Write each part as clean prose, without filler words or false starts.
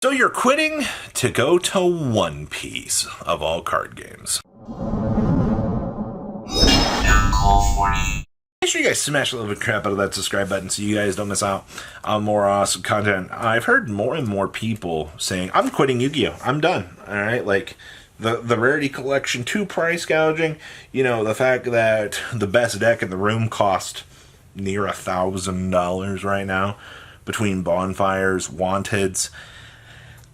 So you're quitting to go to One Piece of all card games. Make sure you guys smash the living crap out of that subscribe button so you guys don't miss out on more awesome content. I've heard more and more people saying, I'm quitting Yu-Gi-Oh! I'm done. Alright, like the Rarity Collection 2 price gouging, the fact that the best deck in the room cost near $1,000 right now between Bonfires, Wanteds.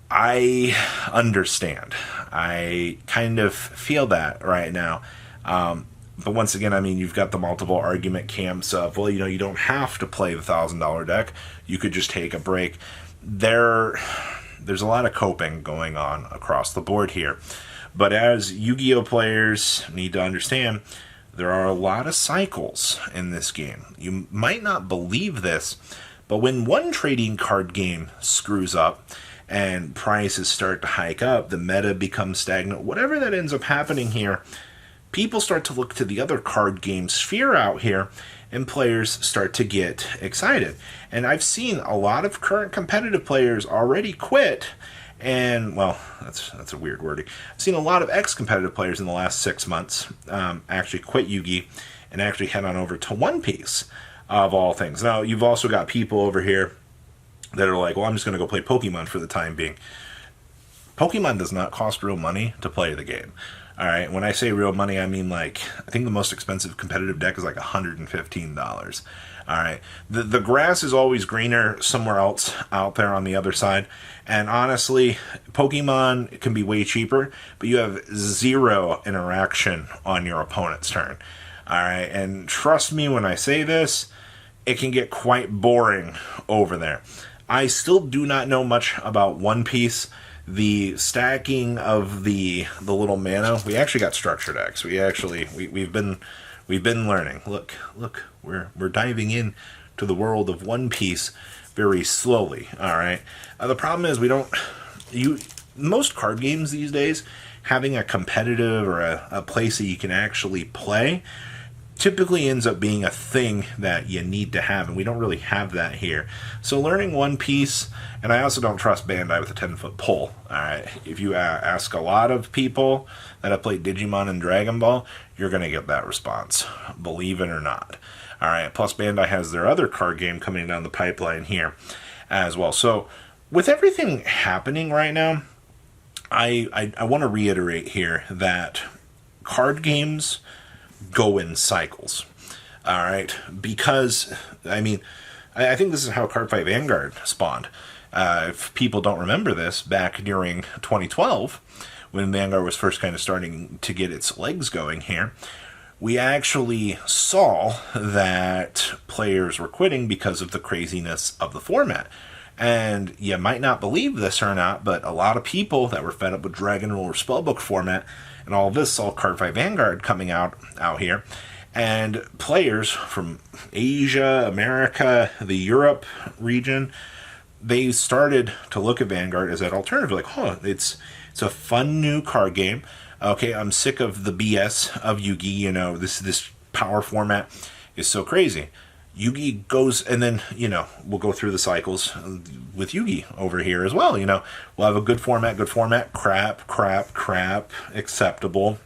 I understand. I kind of feel that right now. But once again, you've got the multiple argument camps of, well, you don't have to play the $1,000 deck. You could just take a break. There's a lot of coping going on across the board here. But as Yu-Gi-Oh! Players need to understand, there are a lot of cycles in this game. You might not believe this, but when one trading card game screws up, and prices start to hike up, the meta becomes stagnant, whatever that ends up happening here, people start to look to the other card game sphere out here, and players start to get excited. And I've seen a lot of current competitive players already quit, and, well, that's a weird wording. I've seen a lot of ex-competitive players in the last 6 months actually quit Yu-Gi and actually head on over to One Piece, of all things. Now, you've also got people over here that are like, well, I'm just going to go play Pokemon for the time being. Pokemon does not cost real money to play the game. All right, when I say real money, I mean I think the most expensive competitive deck is like $115. All right, the grass is always greener somewhere else out there on the other side. And honestly, Pokemon can be way cheaper, but you have zero interaction on your opponent's turn. All right, and trust me when I say this, it can get quite boring over there. I still do not know much about One Piece. The stacking of the little mana. We actually got structure decks. We've been learning. Look, we're diving in to the world of One Piece very slowly. All right. The problem is most card games these days, having a competitive or a place that you can actually play typically ends up being a thing that you need to have, and we don't really have that here. So learning One Piece, and I also don't trust Bandai with a 10-foot pole. Alright, if you ask a lot of people that have played Digimon and Dragon Ball, you're going to get that response, believe it or not. Alright, plus Bandai has their other card game coming down the pipeline here as well. So with everything happening right now, I want to reiterate here that card games go in cycles. All right, because I think this is how Cardfight Vanguard spawned. If people don't remember this, back during 2012, when Vanguard was first kind of starting to get its legs going here, we actually saw that players were quitting because of the craziness of the format. And you might not believe this or not, but a lot of people that were fed up with Dragon Roller Spellbook format and all this saw Cardfight Vanguard coming out here. And players from Asia, America, the Europe region, they started to look at Vanguard as that alternative. Like, it's a fun new card game. Okay, I'm sick of the BS of Yu-Gi. This power format is so crazy. Yu-Gi goes, and then, we'll go through the cycles with Yu-Gi over here as well. We'll have a good format, crap, acceptable,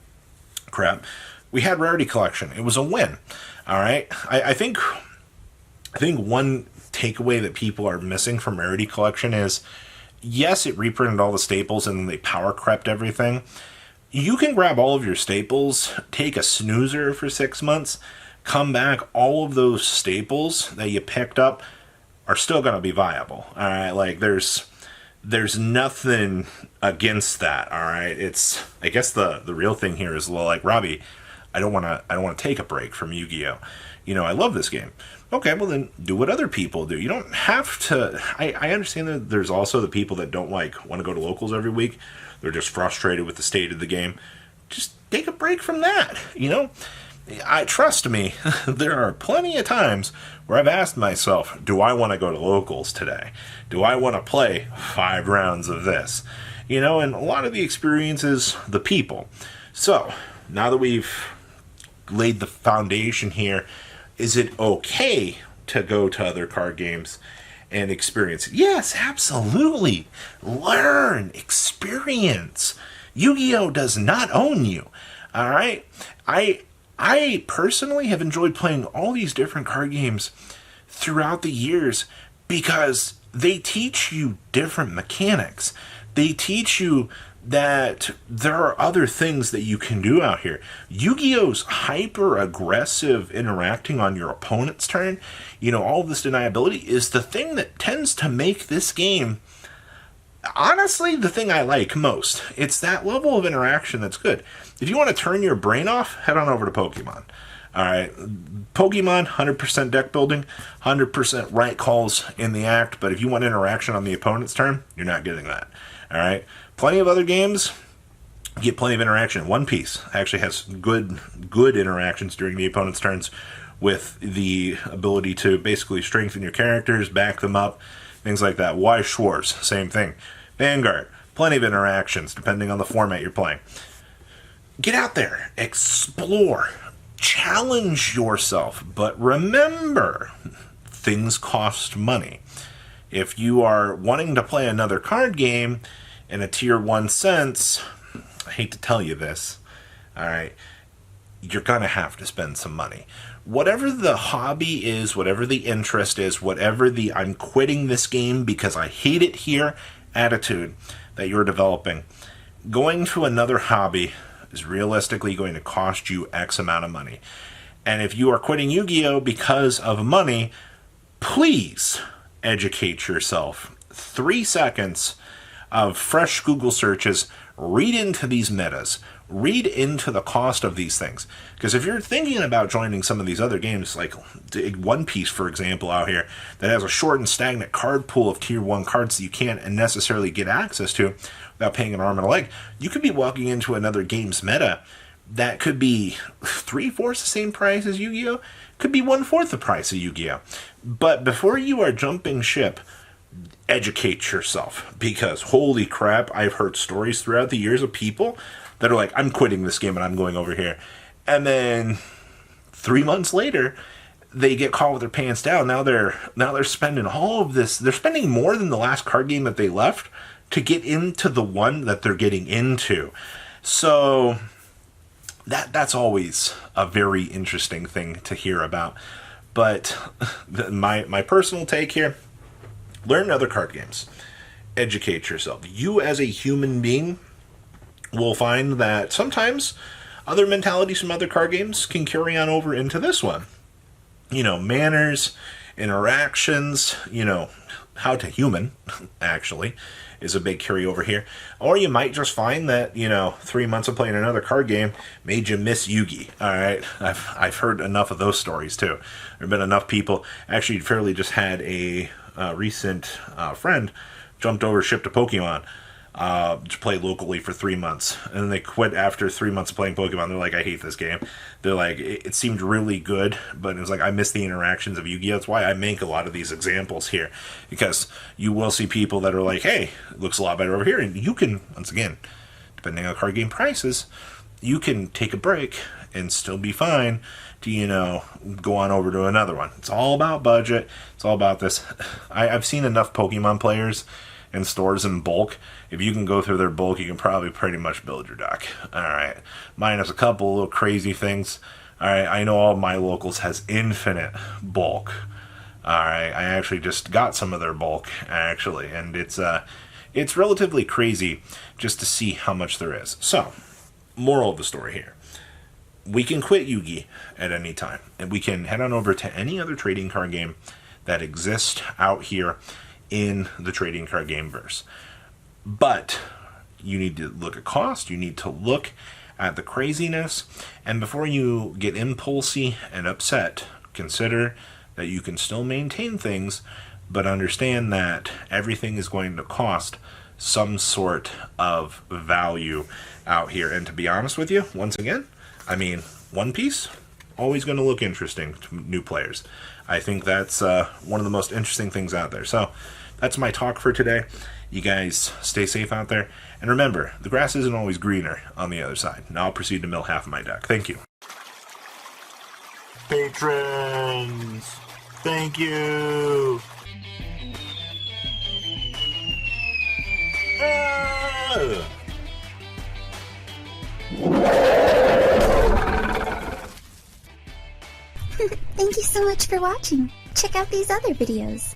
crap. We had Rarity Collection. It was a win. All right. I think one takeaway that people are missing from Rarity Collection is, yes, it reprinted all the staples and then they power crept everything. You can grab all of your staples, take a snoozer for 6 months, come back, all of those staples that you picked up are still going to be viable. All right, there's nothing against that. All right, I guess the real thing here is, well, like, Robbie, I don't want to take a break from Yu-Gi-Oh. I love this game. Okay, well then do what other people do. You don't have to. I understand that there's also the people that don't want to go to locals every week. They're just frustrated with the state of the game. Just take a break from that. Trust me, there are plenty of times where I've asked myself, do I want to go to locals today? Do I want to play 5 rounds of this? And a lot of the experience is the people. So, now that we've laid the foundation here, is it okay to go to other card games and experience. Yes, absolutely. Learn, experience. Yu-Gi-Oh does not own you. All right? I personally have enjoyed playing all these different card games throughout the years because they teach you different mechanics. They teach you that there are other things that you can do out here. Yu-Gi-Oh's hyper-aggressive interacting on your opponent's turn, all this deniability is the thing that tends to make this game, honestly, the thing I like most. It's that level of interaction that's good. If you want to turn your brain off, head on over to Pokemon. Alright, Pokemon, 100% deck building, 100% right calls in the act, but if you want interaction on the opponent's turn, you're not getting that. Alright, plenty of other games get plenty of interaction. One Piece actually has good interactions during the opponent's turns with the ability to basically strengthen your characters, back them up, things like that. Wise Schwartz, same thing. Vanguard, plenty of interactions depending on the format you're playing. Get out there, explore, challenge yourself, but remember, things cost money. If you are wanting to play another card game in a tier 1 sense, I hate to tell you this, alright, you're going to have to spend some money. Whatever the hobby is, whatever the interest is, whatever the I'm quitting this game because I hate it here attitude that you're developing, going to another hobby is realistically going to cost you X amount of money. And if you are quitting Yu-Gi-Oh! Because of money, please educate yourself. 3 seconds of fresh Google searches, read into these metas, read into the cost of these things. Because if you're thinking about joining some of these other games, like One Piece, for example, out here, that has a short and stagnant card pool of tier 1 cards that you can't necessarily get access to without paying an arm and a leg, you could be walking into another game's meta that could be 3/4 the same price as Yu-Gi-Oh! Could be 1/4 the price of Yu-Gi-Oh! But before you are jumping ship, educate yourself, because holy crap, I've heard stories throughout the years of people that are like, I'm quitting this game and I'm going over here. And then 3 months later, they get caught with their pants down. Now they're spending all of this. They're spending more than the last card game that they left to get into the one that they're getting into. So that's always a very interesting thing to hear about. But my personal take here, learn other card games. Educate yourself. You as a human being will find that sometimes other mentalities from other card games can carry on over into this one. Manners, interactions, how to human, actually, is a big carryover here. Or you might just find that, 3 months of playing another card game made you miss Yugi. Alright, I've heard enough of those stories too. There have been enough people, actually fairly just had a recent friend jumped over ship to Pokemon to play locally for 3 months, and then they quit after 3 months of playing Pokemon. They're like, I hate this game. They're like, it seemed really good, but it was like, I miss the interactions of Yu-Gi-Oh! That's why I make a lot of these examples here, because you will see people that are like, hey, it looks a lot better over here, and you can, once again, depending on card game prices, you can take a break and still be fine to, go on over to another one. It's all about budget. It's all about this. I've seen enough Pokemon players in stores in bulk. If you can go through their bulk, you can probably pretty much build your deck. Alright. Minus a couple little crazy things. Alright, I know all of my locals has infinite bulk. Alright, I actually just got some of their bulk, actually. And it's relatively crazy just to see how much there is. So, moral of the story here. We can quit Yu-Gi at any time. And we can head on over to any other trading card game that exists out here in the trading card game verse. But you need to look at cost, you need to look at the craziness, and before you get impulsy and upset, consider that you can still maintain things, but understand that everything is going to cost some sort of value out here. And to be honest with you, once again, One Piece, always going to look interesting to new players. I think that's one of the most interesting things out there. So, that's my talk for today. You guys stay safe out there. And remember, the grass isn't always greener on the other side. Now I'll proceed to mill half of my deck. Thank you. Patrons! Thank you! Thank you so much for watching. Check out these other videos.